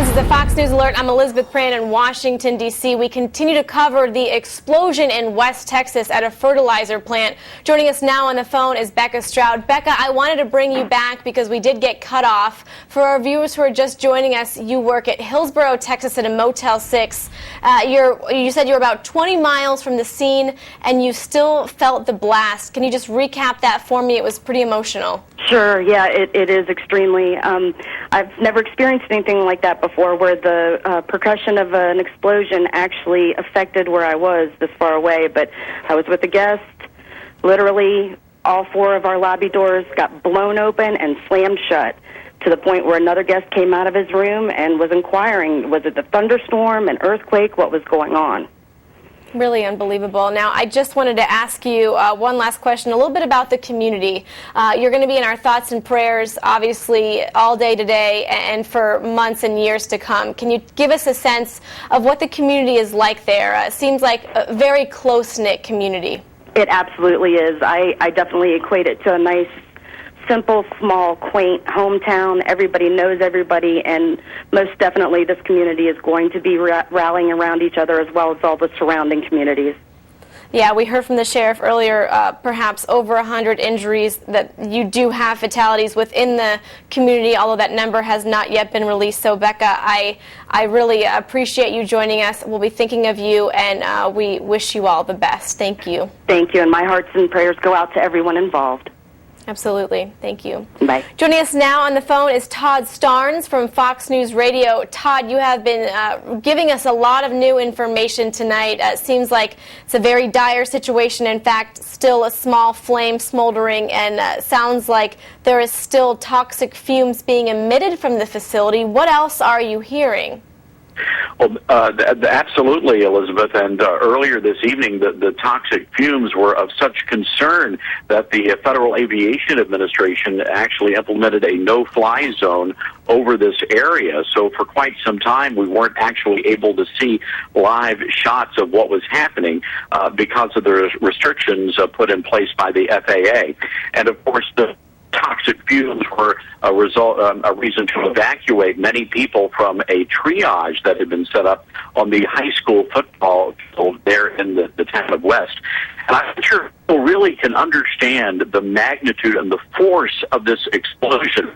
This is the Fox News Alert. I'm Elizabeth Pran in Washington, D.C. We continue to cover the explosion in West Texas at a fertilizer plant. Joining us now on the phone is Becca Stroud. Becca, I wanted to bring you back because we did get cut off. For our viewers who are just joining us, you work at Hillsboro, Texas at a Motel 6. You said you were about 20 miles from the scene and you still felt the blast. Can you just recap that for me? It was pretty emotional. Sure, yeah, it is extremely. I've never experienced anything like that before, where the percussion of an explosion actually affected where I was this far away. But I was with a guest. Literally, all four of our lobby doors got blown open and slammed shut, to the point where another guest came out of his room and was inquiring, was it the thunderstorm, an earthquake, what was going on? Really unbelievable. Now, I just wanted to ask you one last question, a little bit about the community. You're going to be in our thoughts and prayers, obviously, all day today and for months and years to come. Can you give us a sense of what the community is like there? It seems like a very close-knit community. It absolutely is. I definitely equate it to a nice, simple, small, quaint hometown. Everybody knows everybody, and most definitely this community is going to be rallying around each other as well as all the surrounding communities. Yeah, we heard from the sheriff earlier, perhaps over 100 injuries, that you do have fatalities within the community, although that number has not yet been released. So, Becca, I really appreciate you joining us. We'll be thinking of you, and we wish you all the best. Thank you. Thank you, and my hearts and prayers go out to everyone involved. Absolutely. Thank you. Bye. Joining us now on the phone is Todd Starnes from Fox News Radio. Todd, you have been giving us a lot of new information tonight. It seems like it's a very dire situation. In fact, still a small flame smoldering, and sounds like there is still toxic fumes being emitted from the facility. What else are you hearing? Well, absolutely, Elizabeth. And earlier this evening, the toxic fumes were of such concern that the Federal Aviation Administration actually implemented a no-fly zone over this area. So for quite some time, we weren't actually able to see live shots of what was happening because of the restrictions put in place by the FAA. And of course, the toxic fumes were a reason to evacuate many people from a triage that had been set up on the high school football field there in the town of West. And I'm not sure people really can understand the magnitude and the force of this explosion.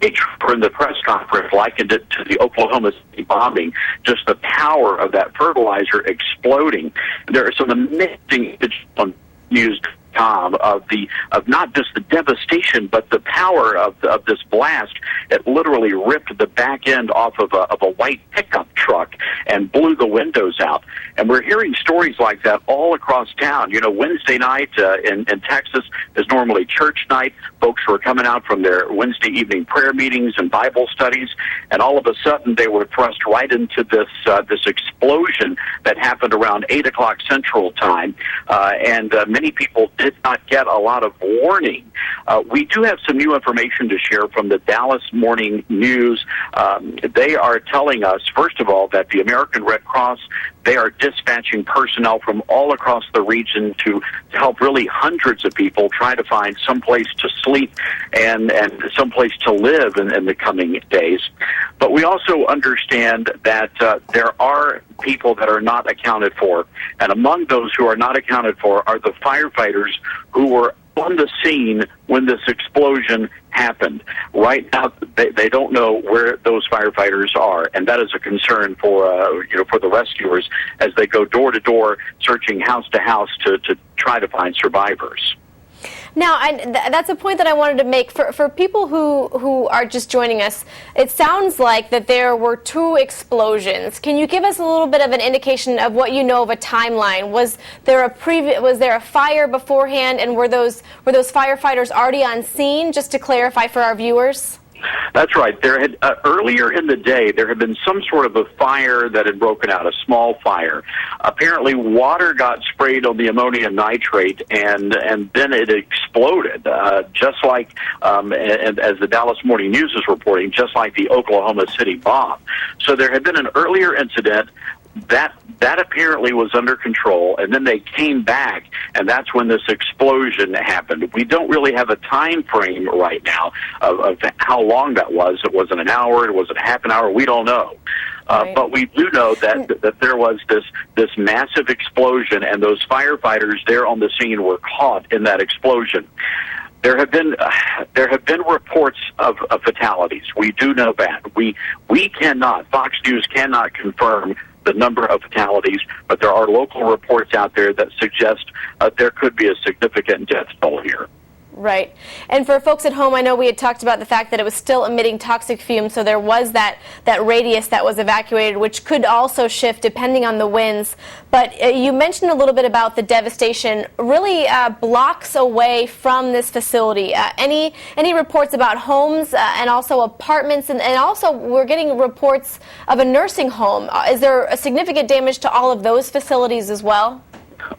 In the press conference likened it to the Oklahoma City bombing, just the power of that fertilizer exploding. There are some amazing images on news.com of not just the devastation, but the power of this blast. It literally ripped the back end off of a white pickup truck and blew the windows out. And we're hearing stories like that all across town. You know, Wednesday night in Texas is normally church night. Folks were coming out from their Wednesday evening prayer meetings and Bible studies, and all of a sudden they were thrust right into this explosion that happened around 8 o'clock Central Time, and many people did not get a lot of warning. We do have some new information to share from the Dallas Morning News. They are telling us, first of all, that the American Red Cross, they are dispatching personnel from all across the region to help really hundreds of people try to find some place to sleep and some place to live in the coming days. But we also understand that there are people that are not accounted for. And among those who are not accounted for are the firefighters who were on the scene when this explosion happened. Right now, they don't know where those firefighters are, and that is a concern for for the rescuers as they go door to door, searching house to house to try to find survivors. Now, that's a point that I wanted to make. For people who are just joining us, it sounds like that there were two explosions. Can you give us a little bit of an indication of what you know of a timeline? Was there a fire beforehand, and were those firefighters already on scene, just to clarify for our viewers? That's right. There had earlier in the day there had been some sort of a fire that had broken out, a small fire. Apparently, water got sprayed on the ammonium nitrate, and then it exploded, just like and as the Dallas Morning News is reporting, just like the Oklahoma City bomb. So there had been an earlier incident. That apparently was under control, and then they came back, and that's when this explosion happened. We don't really have a time frame right now of how long that was. It wasn't an hour, it wasn't half an hour, we don't know. Right. But we do know that there was this massive explosion, and those firefighters there on the scene were caught in that explosion. There have been reports of fatalities. We do know that. We cannot, Fox News cannot confirm the number of fatalities, but there are local reports out there that suggest there could be a significant death toll here. Right. And for folks at home, I know we had talked about the fact that it was still emitting toxic fumes, so there was that radius that was evacuated, which could also shift depending on the winds. But you mentioned a little bit about the devastation really blocks away from this facility. Any reports about homes and also apartments, and also we're getting reports of a nursing home. Is there a significant damage to all of those facilities as well?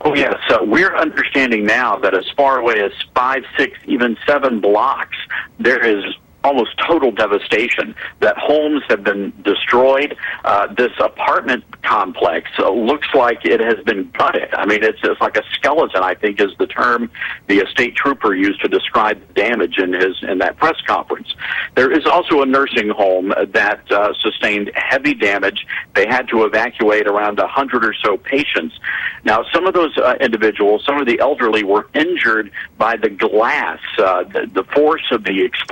Oh, yes. We're understanding now that as far away as 5, 6, even 7 blocks, there is almost total devastation, that homes have been destroyed. This apartment complex looks like it has been gutted. I mean, it's like a skeleton, I think, is the term the state trooper used to describe the damage in that press conference. There is also a nursing home that sustained heavy damage. They had to evacuate around 100 or so patients. Now, some of those individuals, some of the elderly, were injured by the glass, the force of the explosion.